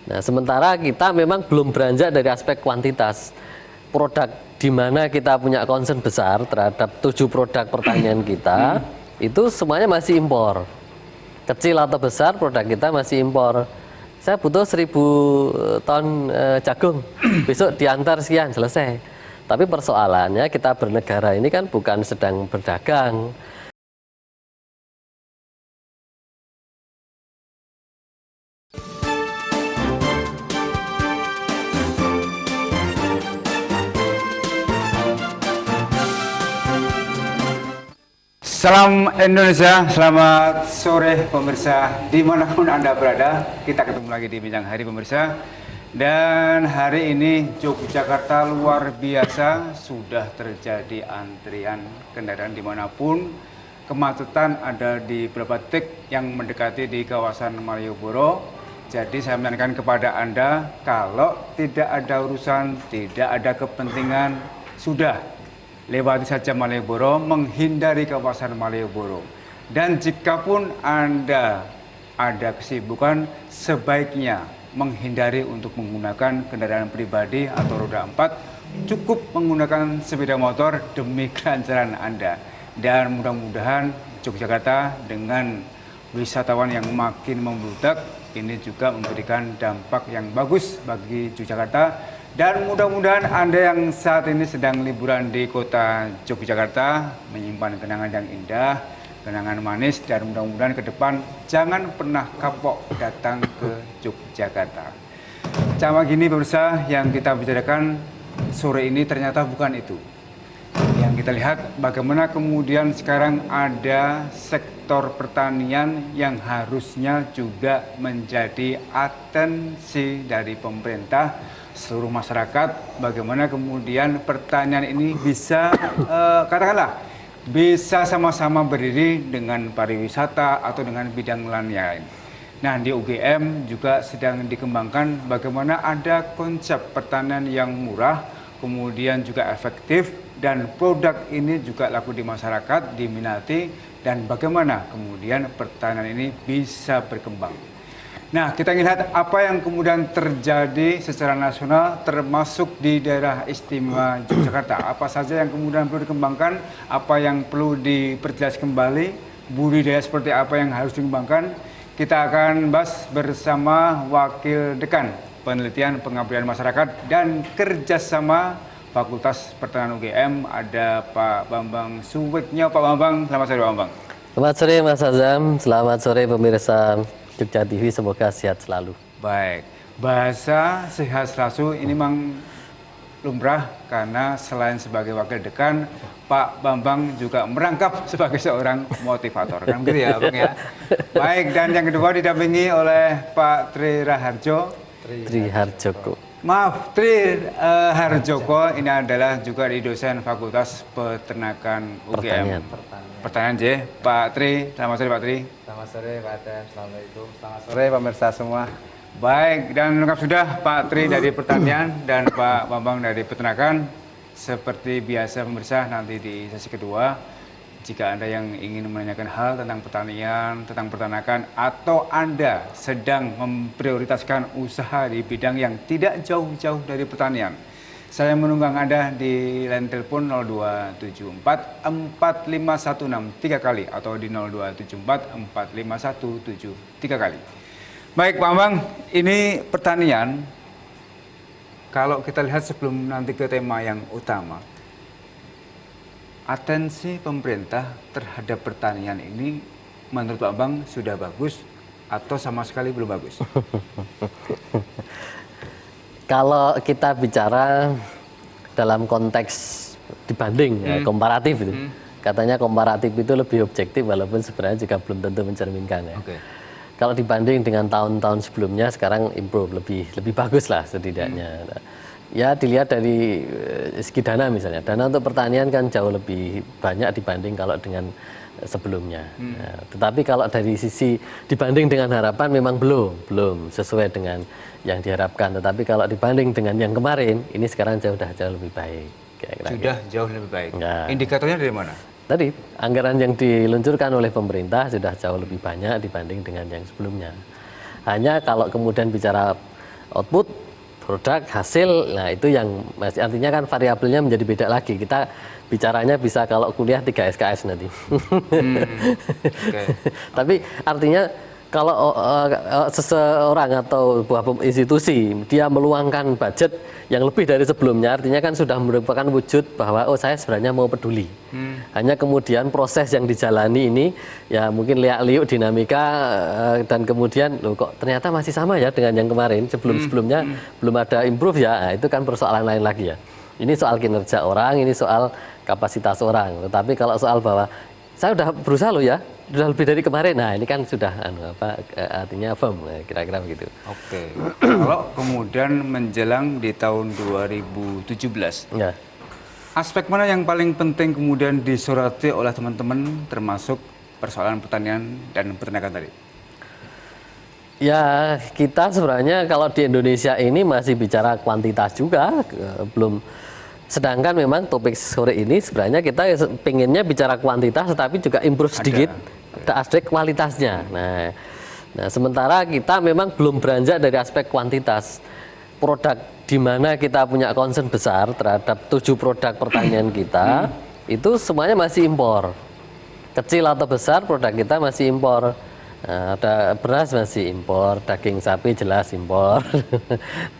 Nah, sementara kita memang belum beranjak dari aspek kuantitas. Produk di mana kita punya concern besar terhadap 7 produk pertanian kita, itu semuanya masih impor. Kecil atau besar produk kita masih impor. Saya butuh 1.000 ton jagung, besok diantar sekian, selesai. Tapi persoalannya kita bernegara ini kan bukan sedang berdagang. Salam Indonesia, selamat sore pemirsa dimanapun Anda berada. Kita ketemu lagi di Bincang Hari pemirsa. Dan hari ini Yogyakarta luar biasa, sudah terjadi antrian kendaraan dimanapun. Kemacetan ada di beberapa titik yang mendekati di kawasan Malioboro. Jadi saya menyarankan kepada Anda, kalau tidak ada urusan, tidak ada kepentingan, sudah lewati saja Malioboro, menghindari kawasan Malioboro. Dan jikapun Anda ada kesibukan, sebaiknya menghindari untuk menggunakan kendaraan pribadi atau roda 4, cukup menggunakan sepeda motor demi kelancaran Anda. Dan mudah-mudahan Yogyakarta dengan wisatawan yang makin membludak, ini juga memberikan dampak yang bagus bagi Yogyakarta. Dan mudah-mudahan Anda yang saat ini sedang liburan di kota Yogyakarta menyimpan kenangan yang indah, kenangan manis, dan mudah-mudahan ke depan jangan pernah kapok datang ke Yogyakarta. Sama gini pemirsa, yang kita bicarakan sore ini ternyata bukan itu. Yang kita lihat bagaimana kemudian sekarang ada sektor pertanian yang harusnya juga menjadi atensi dari pemerintah, seluruh masyarakat, bagaimana kemudian pertanian ini bisa katakanlah bisa sama-sama berdiri dengan pariwisata atau dengan bidang lain. Nah, di UGM juga sedang dikembangkan bagaimana ada konsep pertanian yang murah, kemudian juga efektif, dan produk ini juga laku di masyarakat, diminati, dan bagaimana kemudian pertanian ini bisa berkembang. Nah, kita lihat apa yang kemudian terjadi secara nasional termasuk di daerah istimewa Yogyakarta. Apa saja yang kemudian perlu dikembangkan, apa yang perlu diperjelas kembali, budidaya seperti apa yang harus dikembangkan. Kita akan bahas bersama Wakil Dekan Penelitian Pengabdian Masyarakat dan Kerjasama Fakultas Pertanian UGM, ada Pak Bambang Suwiknya. Pak Bambang, selamat sore Pak Bambang. Selamat sore Mas Azam, selamat sore pemirsa Jogja TV, semoga sehat selalu. Baik, bahasa sehat selalu ini memang lumrah karena selain sebagai wakil dekan, Pak Bambang juga merangkap sebagai seorang motivator. Kan gitu ya Bang ya. Baik, dan yang kedua didampingi oleh Pak Tri Raharjo. Tri Harjoko. Maaf, Tri Harjoko ini adalah juga di dosen Fakultas Peternakan UGM. Pertanyaan J, Pak Tri, selamat sore Pak Tri. Selamat sore Pak Adam, Assalamualaikum. Selamat sore pemirsa semua. Baik, dan lengkap sudah Pak Tri dari Pertanian dan Pak Bambang dari Peternakan. Seperti biasa pemirsa, nanti di sesi kedua, jika Anda yang ingin menanyakan hal tentang pertanian, tentang peternakan, atau Anda sedang memprioritaskan usaha di bidang yang tidak jauh-jauh dari pertanian, saya menunggang Anda di line telepon 0274 4516 3 kali atau di 0274 4517 3 kali. Baik Pak Bambang, ini pertanian. Kalau kita lihat sebelum nanti ke tema yang utama, atensi pemerintah terhadap pertanian ini menurut Pak Bambang sudah bagus atau sama sekali belum bagus? Kalau kita bicara dalam konteks dibanding, ya, komparatif itu, katanya komparatif itu lebih objektif walaupun sebenarnya juga belum tentu mencerminkan ya. Oke. Kalau dibanding dengan tahun-tahun sebelumnya, sekarang improve lebih bagus lah setidaknya. Ya dilihat dari segi dana misalnya, dana untuk pertanian kan jauh lebih banyak dibanding kalau dengan sebelumnya. Nah, tetapi kalau dari sisi dibanding dengan harapan memang belum sesuai dengan yang diharapkan. Tetapi kalau dibanding dengan yang kemarin, ini sekarang jauh lebih baik. Kira-kira. Sudah jauh lebih baik. Nah, indikatornya dari mana? Tadi anggaran yang diluncurkan oleh pemerintah sudah jauh lebih banyak dibanding dengan yang sebelumnya. Hanya kalau kemudian bicara output, produk, hasil. Nah, itu yang masih artinya kan variabelnya menjadi beda lagi. Kita bicaranya bisa kalau kuliah 3 SKS nanti. Oke. Tapi artinya kalau seseorang atau sebuah institusi dia meluangkan budget yang lebih dari sebelumnya, artinya kan sudah merupakan wujud bahwa oh saya sebenarnya mau peduli. Hanya kemudian proses yang dijalani ini ya mungkin liak-liuk dinamika dan kemudian loh kok ternyata masih sama ya dengan yang kemarin, sebelum-sebelumnya belum ada improve ya. Nah, itu kan persoalan lain lagi ya. Ini soal kinerja orang, ini soal kapasitas orang. Tetapi kalau soal bahwa saya udah berusaha loh ya, sudah lebih dari kemarin. Nah, ini kan sudah artinya firm, kira-kira begitu. Oke. Kalau kemudian menjelang di tahun 2017, Ya. aspek mana yang paling penting kemudian disoroti oleh teman-teman termasuk persoalan pertanian dan peternakan tadi? Ya, kita sebenarnya kalau di Indonesia ini masih bicara kuantitas juga, belum. Sedangkan memang topik sore ini sebenarnya kita pengennya bicara kuantitas, tetapi juga improve sedikit ada aspek kualitasnya. Nah, sementara kita memang belum beranjak dari aspek kuantitas. Produk di mana kita punya concern besar terhadap 7 produk pertanian kita, itu semuanya masih impor. Kecil atau besar produk kita masih impor. Nah, ada beras masih impor, daging sapi jelas impor,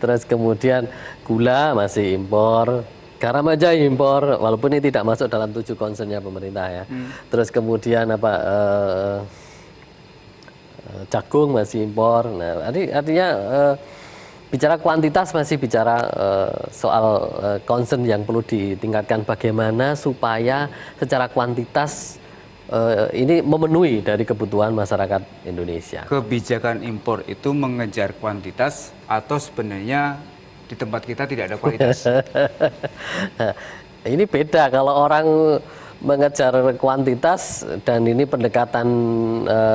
terus kemudian gula masih impor, garam aja impor, walaupun ini tidak masuk dalam 7 concernnya pemerintah ya. Terus kemudian jagung masih impor. Nah, artinya bicara kuantitas masih bicara soal concern yang perlu ditingkatkan bagaimana supaya secara kuantitas ini memenuhi dari kebutuhan masyarakat Indonesia. Kebijakan impor itu mengejar kuantitas atau sebenarnya di tempat kita tidak ada kualitas? Ini beda kalau orang mengejar kuantitas dan ini pendekatan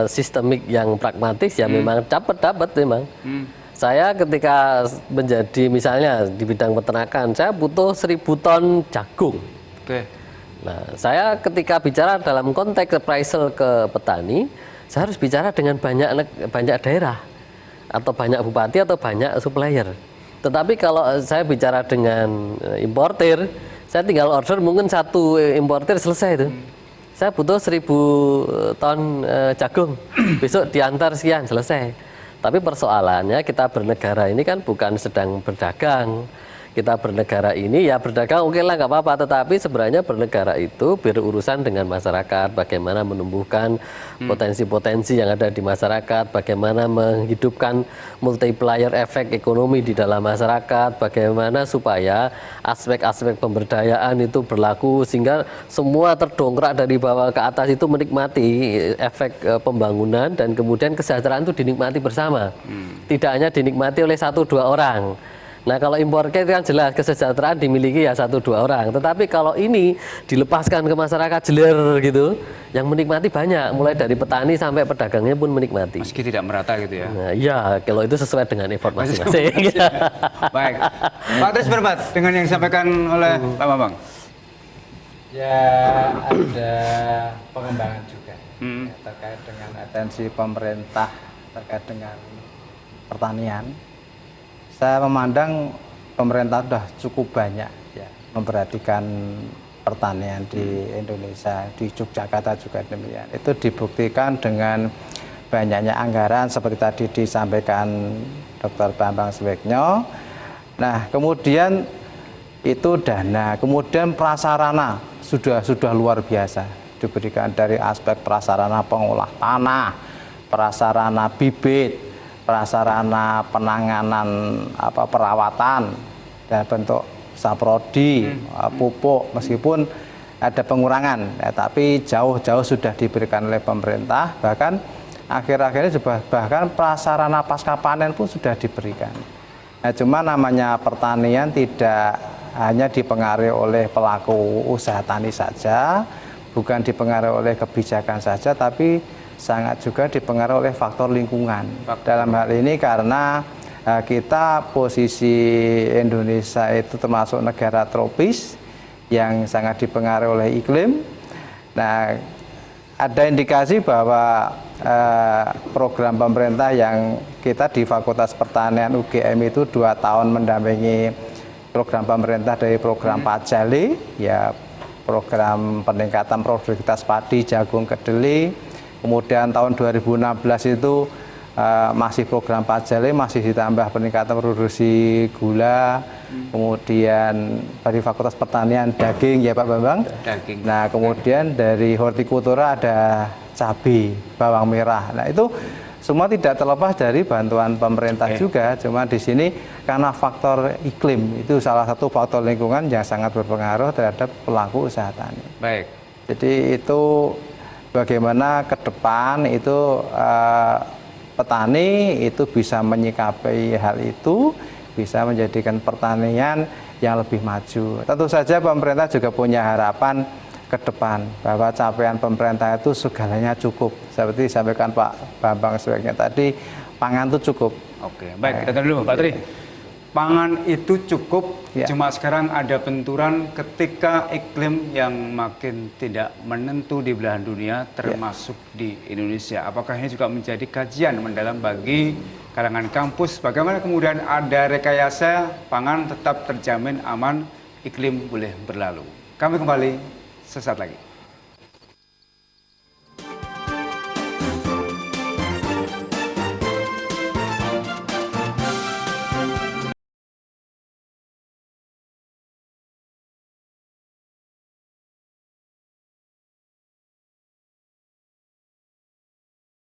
sistemik yang pragmatis ya memang dapat memang. Saya ketika menjadi misalnya di bidang peternakan, saya butuh 1.000 ton jagung. Oke. Nah, saya ketika bicara dalam konteks appraisal ke petani, saya harus bicara dengan banyak daerah atau banyak bupati atau banyak supplier. Tetapi kalau saya bicara dengan importer, saya tinggal order mungkin 1 importer selesai itu. Saya butuh 1.000 ton jagung, besok diantar sekian selesai. Tapi persoalannya kita bernegara ini kan bukan sedang berdagang. Kita bernegara ini ya berdagang oke lah nggak apa-apa, tetapi sebenarnya bernegara itu berurusan dengan masyarakat, bagaimana menumbuhkan potensi-potensi yang ada di masyarakat, bagaimana menghidupkan multiplier efek ekonomi di dalam masyarakat, bagaimana supaya aspek-aspek pemberdayaan itu berlaku sehingga semua terdongkrak dari bawah ke atas itu menikmati efek pembangunan dan kemudian kesejahteraan itu dinikmati bersama, tidak hanya dinikmati oleh 1-2 orang. Nah, kalau impor itu kan jelas kesejahteraan dimiliki ya 1-2 orang. Tetapi kalau ini dilepaskan ke masyarakat jeler gitu, yang menikmati banyak, mulai dari petani sampai pedagangnya pun menikmati. Meski tidak merata gitu ya. Nah, iya, kalau itu sesuai dengan effort masing-masing. Baik. Pak Tris berbat dengan yang disampaikan oleh Pak Bambang? Ya, ada pengembangan juga ya, terkait dengan atensi pemerintah terkait dengan pertanian. Saya memandang pemerintah sudah cukup banyak ya memperhatikan pertanian di Indonesia, di Yogyakarta juga demikian. Itu dibuktikan dengan banyaknya anggaran seperti tadi disampaikan Dr. Bambang Swegno. Nah, kemudian itu dana, kemudian prasarana sudah luar biasa diberikan dari aspek prasarana pengolah tanah, prasarana bibit, prasarana penanganan perawatan dan bentuk saprodi, pupuk, meskipun ada pengurangan ya, tapi jauh-jauh sudah diberikan oleh pemerintah, bahkan akhir-akhir ini bahkan prasarana pasca panen pun sudah diberikan. Nah, cuma namanya pertanian tidak hanya dipengaruhi oleh pelaku usaha tani saja, bukan dipengaruhi oleh kebijakan saja, tapi sangat juga dipengaruhi oleh faktor lingkungan. Dalam hal ini karena kita posisi Indonesia itu termasuk negara tropis yang sangat dipengaruhi oleh iklim. Nah, ada indikasi bahwa program pemerintah yang kita di Fakultas Pertanian UGM itu 2 tahun mendampingi program pemerintah dari program Pajali, ya program peningkatan produktivitas padi, jagung, kedelai. Kemudian tahun 2016 itu masih program Pajali, masih ditambah peningkatan produksi gula. Kemudian dari Fakultas Pertanian daging, ya Pak Bambang. Daging. Nah, kemudian dari hortikultura ada cabai, bawang merah. Nah, itu semua tidak terlepas dari bantuan pemerintah juga. Cuma di sini karena faktor iklim itu salah satu faktor lingkungan yang sangat berpengaruh terhadap pelaku usaha tani. Baik. Jadi itu bagaimana ke depan itu petani itu bisa menyikapi hal itu, bisa menjadikan pertanian yang lebih maju. Tentu saja pemerintah juga punya harapan ke depan bahwa capaian pemerintah itu segalanya cukup. Seperti disampaikan Pak Bambang sebaiknya tadi, pangan itu cukup. Oke, baik, kita dulu Pak Tri. Pangan itu cukup, Ya. cuma sekarang ada benturan ketika iklim yang makin tidak menentu di belahan dunia, termasuk di Indonesia. Apakah ini juga menjadi kajian mendalam bagi kalangan kampus? Bagaimana kemudian ada rekayasa pangan tetap terjamin aman, iklim boleh berlalu? Kami kembali sesaat lagi.